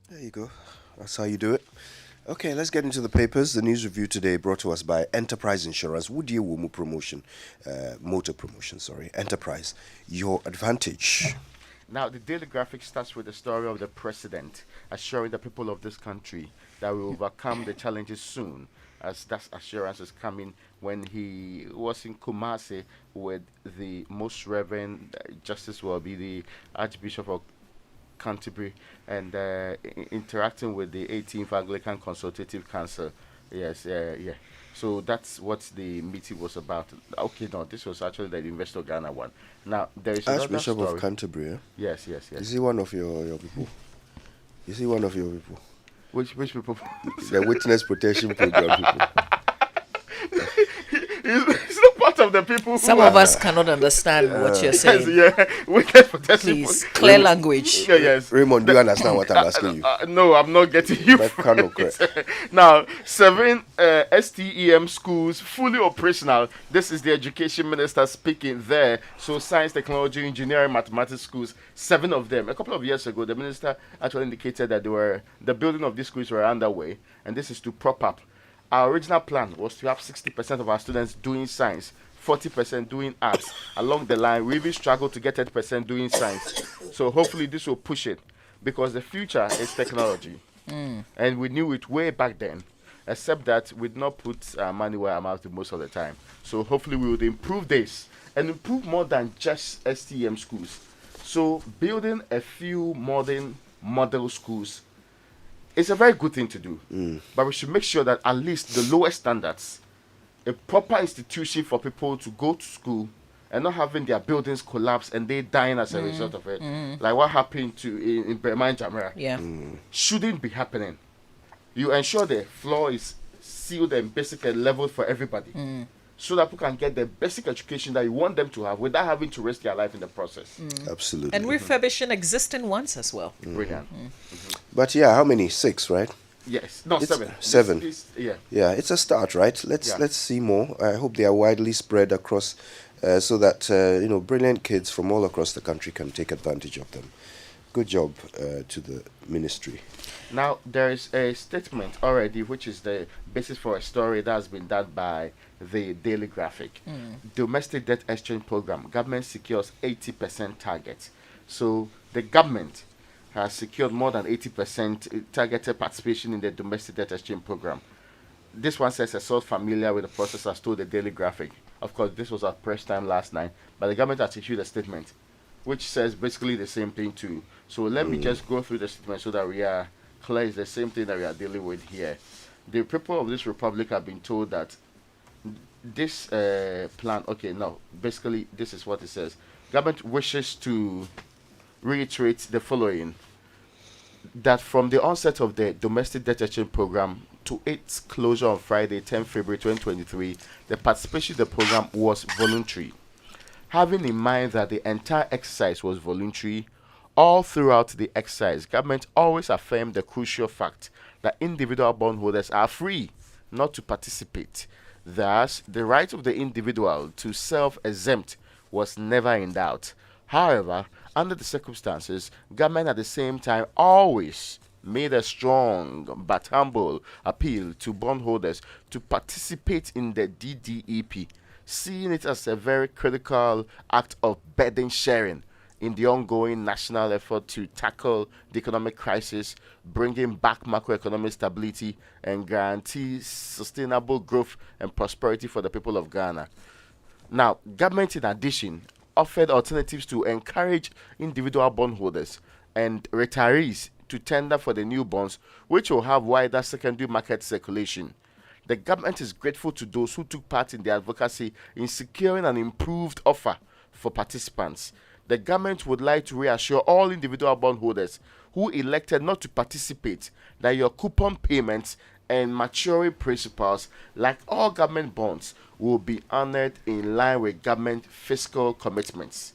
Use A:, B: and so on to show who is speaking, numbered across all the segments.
A: There you go. That's how you do it. Okay, let's get into the papers. The news review today brought to us by Enterprise Insurance. Woody Womu Promotion, Motor Promotion, sorry. Enterprise, your advantage.
B: Now, the daily graphic starts with the story of the president assuring the people of this country that we will overcome the challenges soon, as that assurance is coming when he was in Kumasi with the Most Reverend Justice Welby, the Archbishop of Canterbury, and interacting with the 18th Anglican Consultative Council. Yes, yeah. So that's what the meeting was about. Okay, no, this was actually the Investor Ghana one. Now, there is another
A: Archbishop of
B: story.
A: Canterbury, eh?
B: Yes, yes,
A: Is
B: yes.
A: he one of your people? Is he one of your people?
B: Which people?
A: The Witness Protection Program people.
B: He's not part of the people
C: Some
B: who
C: of
B: are.
C: us cannot understand what you're
B: Yes,
C: saying.
B: yeah. Wicked protection.
C: Please, clear language.
B: Yeah, yes.
A: Raymond, do you understand what I'm asking you?
B: No, I'm not getting you.
A: But
B: from
A: cannot correct.
B: it. Now, seven STEM schools fully operational. This is the education minister speaking there. So, science, technology, engineering, mathematics schools, seven of them. A couple of years ago, the minister actually indicated that the building of these schools were underway, and this is to prop up. Our original plan was to have 60% of our students doing science, 40% doing arts. Along the line, we even struggled to get 30% doing science. So hopefully this will push it because the future is technology. And we knew it way back then, except that we did not put our money where our mouth is most of the time. So hopefully we would improve this and improve more than just STM schools. So building a few modern model schools, it's a very good thing to do, but we should make sure that at least the lowest standards, a proper institution for people to go to school and not having their buildings collapse and they dying as a result of it, like what happened to in Bremen Jamera,
C: Yeah.
B: shouldn't be happening. You ensure the floor is sealed and basic and leveled for everybody, so that people can get the basic education that you want them to have without having to risk their life in the process.
A: Absolutely.
C: And refurbishing existing ones as well.
B: Brilliant.
A: But yeah, how many? 6, right?
B: Yes. No,
A: It's
B: seven.
A: 7.
B: Yeah.
A: Yeah, it's a start, right? Let's
B: Yeah.
A: let's see more. I hope they are widely spread across, so that brilliant kids from all across the country can take advantage of them. Good job to the ministry.
B: Now, there is a statement already, which is the basis for a story that has been done by the Daily Graphic. Domestic debt exchange program. Government secures 80% target. So, the government has secured more than 80% targeted participation in the domestic debt exchange program. This one says a source familiar with the process has told the Daily Graphic. Of course, this was at press time last night, but the government has issued a statement which says basically the same thing too. So let me just go through the statement so that we are clear. It's the same thing that we are dealing with here. The people of this republic have been told that this plan. Okay, no. Basically, this is what it says. Government wishes to reiterate the following: that from the onset of the domestic debt exchange program to its closure on Friday, 10 February 2023, the participation in the program was voluntary. Having in mind that the entire exercise was voluntary, all throughout the exercise, government always affirmed the crucial fact that individual bondholders are free not to participate. Thus, the right of the individual to self-exempt was never in doubt. However, under the circumstances, government at the same time always made a strong but humble appeal to bondholders to participate in the DDEP, seeing it as a very critical act of burden sharing in the ongoing national effort to tackle the economic crisis, bringing back macroeconomic stability, and guarantee sustainable growth and prosperity for the people of Ghana. Now, government in addition offered alternatives to encourage individual bondholders and retirees to tender for the new bonds, which will have wider secondary market circulation. The government is grateful to those who took part in the advocacy in securing an improved offer for participants. The government would like to reassure all individual bondholders who elected not to participate that your coupon payments and maturing principals, like all government bonds, will be honored in line with government fiscal commitments.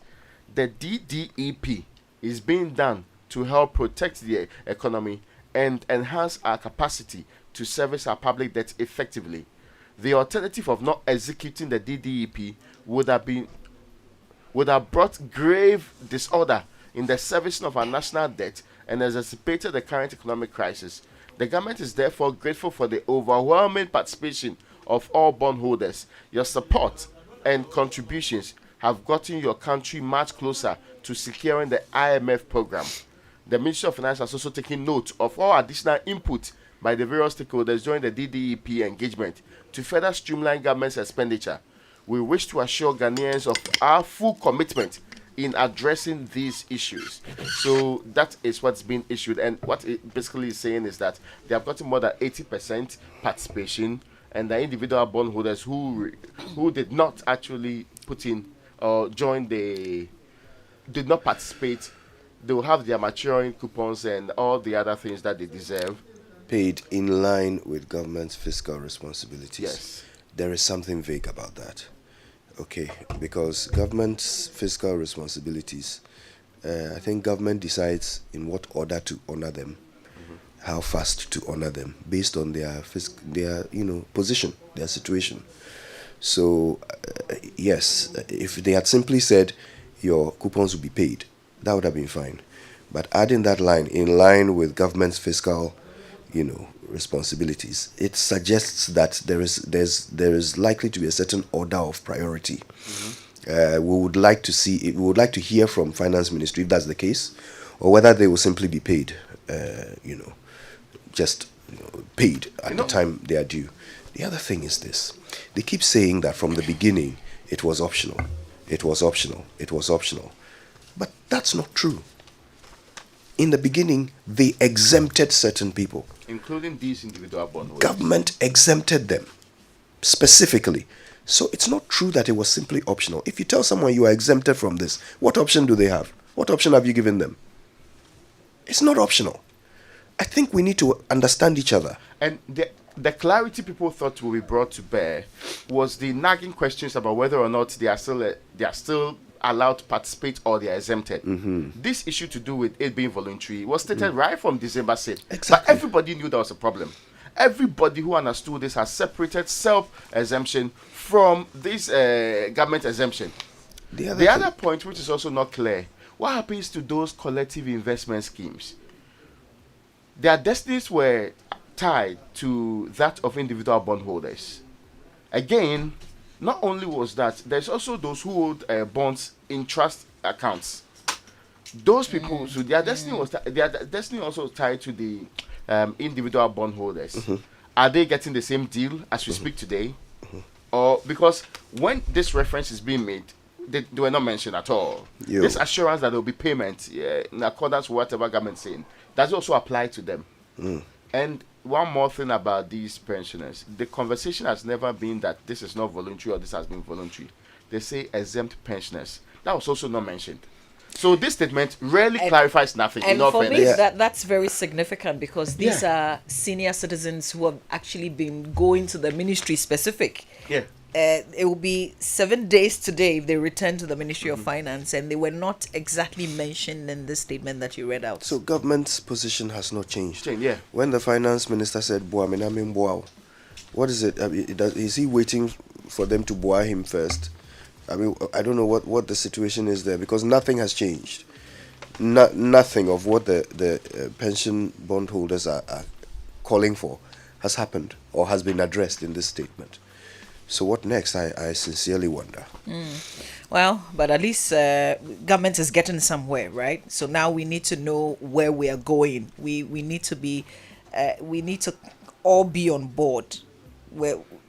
B: The DDEP is being done to help protect the economy and enhance our capacity to service our public debt effectively. The alternative of not executing the DDEP would have brought grave disorder in the servicing of our national debt and anticipated the current economic crisis. The government is therefore grateful for the overwhelming participation of all bondholders. Your support and contributions have gotten your country much closer to securing the IMF program. The Ministry of Finance has also taken note of all additional input by the various stakeholders during the DDEP engagement to further streamline government's expenditure. We wish to assure Ghanaians of our full commitment in addressing these issues. So that is what's been issued, and what it basically is saying is that they have gotten more than 80% participation, and the individual bondholders who did not actually put in or join did not participate, they will have their maturing coupons and all the other things that they deserve
A: paid in line with government's fiscal responsibilities.
B: Yes.
A: There is something vague about that. Okay, because government's fiscal responsibilities, I think government decides in what order to honor them, how fast to honor them, based on their position, their situation. So, yes, if they had simply said your coupons will be paid, that would have been fine. But adding that line, in line with government's fiscal, responsibilities, it suggests that there is likely to be a certain order of priority. We would like to hear from Finance Ministry if that's the case, or whether they will simply be paid, paid at the time they are due. The other thing is this: they keep saying that from the beginning it was optional, it was optional, it was optional, but that's not true. In the beginning, they exempted certain people.
B: Including these individual bondholders.
A: Government exempted them specifically. So it's not true that it was simply optional. If you tell someone you are exempted from this, what option do they have? What option have you given them? It's not optional. I think we need to understand each other.
B: And the clarity people thought will be brought to bear was the nagging questions about whether or not they are still allowed to participate or they are exempted. This issue to do with it being voluntary was stated right from December 6th.
A: Exactly.
B: But everybody knew there was a problem. Everybody who understood this has separated self-exemption from this government exemption. The other point, which is also not clear, what happens to those collective investment schemes? Their destinies were tied to that of individual bondholders. Again, not only was that, there's also those who hold bonds in trust accounts. Those people, so their destiny also tied to the individual bondholders. Are they getting the same deal as we speak today? Or because when this reference is being made, they were not mentioned at all. This assurance that there will be payment in accordance with whatever government is saying, does also apply to them. And one more thing about these pensioners, the conversation has never been that this is not voluntary or this has been voluntary. They say exempt pensioners. That was also not mentioned. So this statement really clarifies nothing.
C: And for me, that's very significant because these are senior citizens who have actually been going to the ministry specific. It will be 7 days today if they return to the Ministry of Finance, and they were not exactly mentioned in this statement that you read out.
A: So government's position has not changed.
B: When
A: the finance minister said "boa," what is it? Is he waiting for them to boa him first? I mean, I don't know what the situation is there, because nothing has changed. Nothing of what the pension bondholders are calling for has happened or has been addressed in this statement. So what next? I sincerely wonder.
C: Well, but at least government is getting somewhere, right? So now we need to know where we are going. We need to be, we need to all be on board.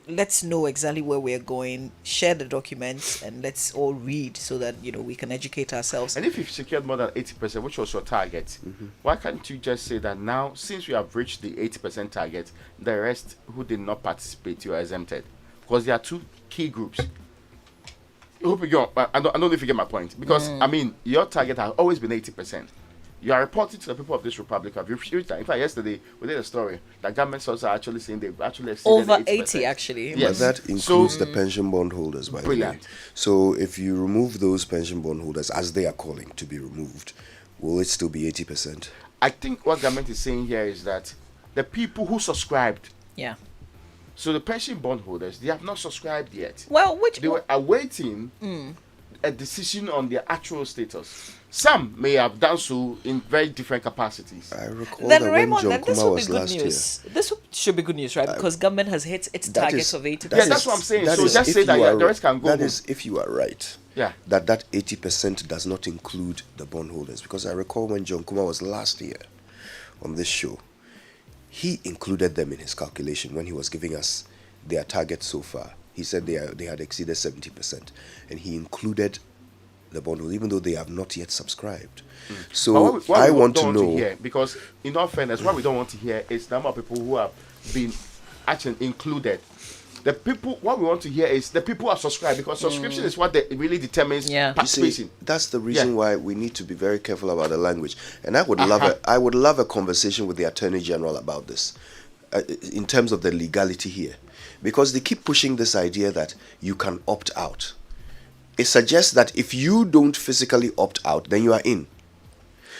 C: Let's know exactly where we are going. Share the documents and let's all read so that we can educate ourselves.
B: And if you've secured more than 80%, which was your target, why can't you just say that now, since we have reached the 80% target, the rest who did not participate, you are exempted? Because there are two key groups. I don't know if you get my point. Because, I mean, your target has always been 80%. You are reporting to the people of this republic. In fact, yesterday, we did a story that government sources are actually saying they've actually exceeded
C: over
B: 80%.
C: 80, actually.
A: Yes. But that includes the pension bondholders, by the way. So if you remove those pension bondholders, as they are calling to be removed, will it still be 80%?
B: I think what government is saying here is that the people who subscribed.
C: Yeah.
B: So the pension bondholders, they have not subscribed yet.
C: Well,
B: they were awaiting a decision on their actual status. Some may have done so in very different capacities.
A: I recall
C: Then
A: that when
C: Raymond,
A: John
C: then this
A: Kuma
C: would be
A: was
C: good
A: last year.
C: news. Should be good news, right? Because government has hit its
A: That
C: target
A: is-
C: of 80%.
A: that
B: Yeah,
A: is-
B: that's what I'm saying.
A: that
B: So
A: is
B: just
A: if
B: say that
A: you are
B: the rest can go
A: That
B: home.
A: is if you are right.
B: Yeah.
A: That 80% does not include the bondholders, because I recall when John Kuma was last year on this show, he included them in his calculation when he was giving us their target so far. He said they had exceeded 70%, and he included the bondholders, even though they have not yet subscribed. So
B: But what
A: I
B: we
A: want
B: don't
A: to know.
B: hear, because in all fairness, what we don't want to hear is the number of people who have been actually included. What we want to hear is the people who are subscribed, because subscription is what really determines
C: Yeah.
A: You see,
B: participation.
A: that's the reason
B: Yeah.
A: why we need to be very careful about the language. And I would love a conversation with the Attorney General about this, in terms of the legality here, because they keep pushing this idea that you can opt out. It suggests that if you don't physically opt out, then you are in.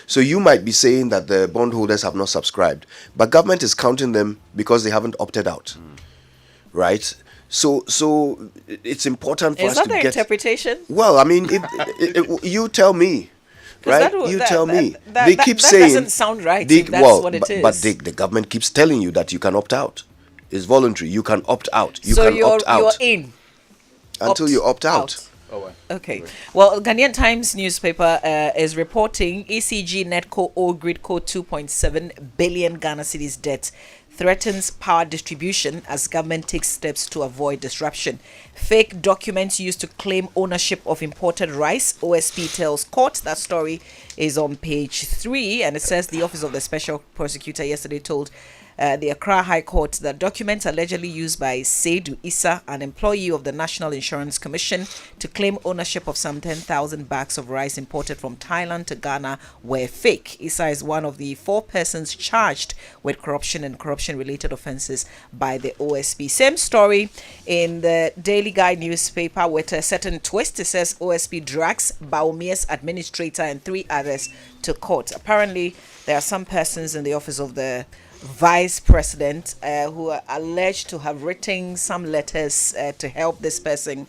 A: So you might be saying that the bondholders have not subscribed, but government is counting them because they haven't opted out. Right? So it's important for
C: Is
A: us
C: that
A: to
C: the
A: get.
C: interpretation?
A: Well, I mean, you tell me,
C: 'Cause
A: right?
C: that would-
A: You
C: that-
A: tell
C: that-
A: me.
C: that-
A: They
C: that-
A: keep
C: that
A: saying
C: doesn't sound right if that's what it
A: but
C: is.
A: the government keeps telling you that you can opt out. It's voluntary. You can opt out. You
C: So
A: can
C: you're
A: opt out
C: in.
A: until you opt out.
B: Oh, well.
C: Okay. Well, Ghanaian Times newspaper is reporting ECG Netco owe Gridco 2.7 billion Ghana cedis debt threatens power distribution as government takes steps to avoid disruption. Fake documents used to claim ownership of imported rice, OSP tells court. That story is on page 3, and it says the Office of the Special Prosecutor yesterday told the Accra High Court that documents allegedly used by Seidu Issa, an employee of the National Insurance Commission, to claim ownership of some 10,000 bags of rice imported from Thailand to Ghana were fake. Issa is one of the 4 persons charged with corruption and corruption-related offences by the OSP. Same story in the Daily Guide newspaper with a certain twist. It says OSP drags Baumia's administrator and 3 others to court. Apparently, there are some persons in the office of the vice president who are alleged to have written some letters to help this person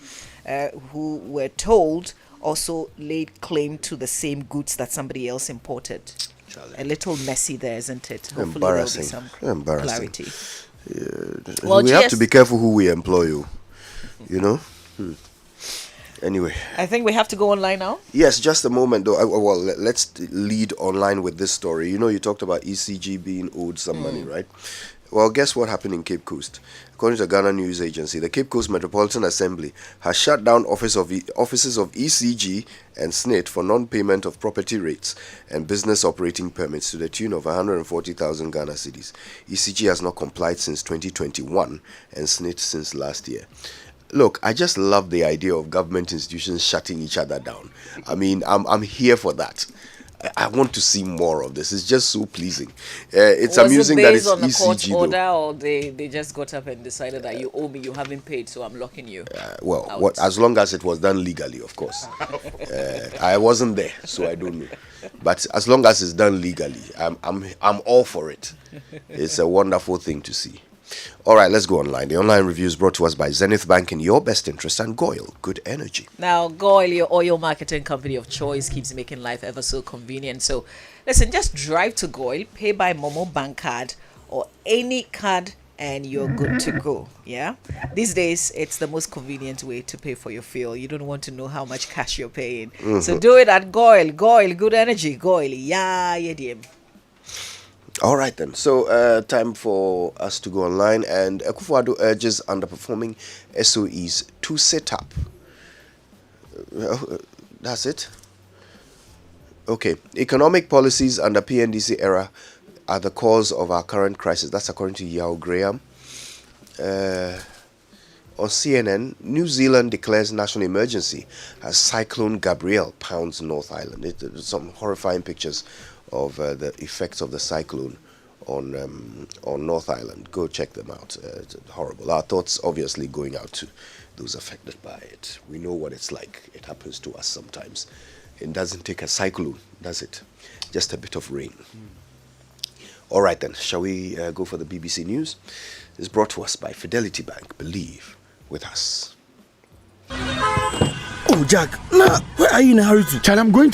C: who were told also laid claim to the same goods that somebody else imported.
A: Charlie.
C: A little messy there, isn't it? Hopefully there will be
A: Embarrassing.
C: some
A: Embarrassing.
C: clarity.
A: Well, we have to
C: GS
A: be careful who we employ. You know. Anyway.
C: I think we have to go online now.
A: Yes, just a moment though. Well, let's lead online with this story. You know, you talked about ECG being owed some money, right? Well, guess what happened in Cape Coast? According to the Ghana News Agency, the Cape Coast Metropolitan Assembly has shut down offices of ECG and SNIT for non-payment of property rates and business operating permits to the tune of 140,000 Ghana cedis. ECG has not complied since 2021 and SNIT since last year. Look, I just love the idea of government institutions shutting each other down. I mean, I'm here for that. I want to see more of this. It's just so pleasing. It's amusing that it's
C: on a court
A: ECG
C: order,
A: though.
C: or they just got up and decided that you owe me, you haven't paid, so I'm locking you.
A: Well,
C: out.
A: as long as it was done legally, of course. I wasn't there, so I don't know. But as long as it's done legally, I'm all for it. It's a wonderful thing to see. All right, let's go online. The online review is brought to us by Zenith Bank in your best interest and Goyle, good energy.
C: Now, Goyle, your oil marketing company of choice, keeps making life ever so convenient. So, listen, just drive to Goyle, pay by Momo Bank card or any card, and you're good to go. Yeah. These days, it's the most convenient way to pay for your fuel. You don't want to know how much cash you're paying. So do it at Goyle. Goyle, good energy. Goyle. Yeah, yeah,
A: All right then. So time for us to go online, and Akufo-Addo urges underperforming SOEs to set up. That's it. Okay. Economic policies under PNDC era are the cause of our current crisis. That's according to Yao Graham. On CNN, New Zealand declares national emergency as Cyclone Gabrielle pounds North Island. It's some horrifying pictures of the effects of the cyclone on North Island. Go check them out. It's horrible. Our thoughts obviously going out to those affected by it. We know what it's like. It happens to us sometimes. It doesn't take a cyclone, does it? Just a bit of rain. All right then, shall we go for the BBC News? It's brought to us by Fidelity Bank. Believe with us.
D: Oh, Jack, now, where are you in a hurry to?
E: Child, I'm going to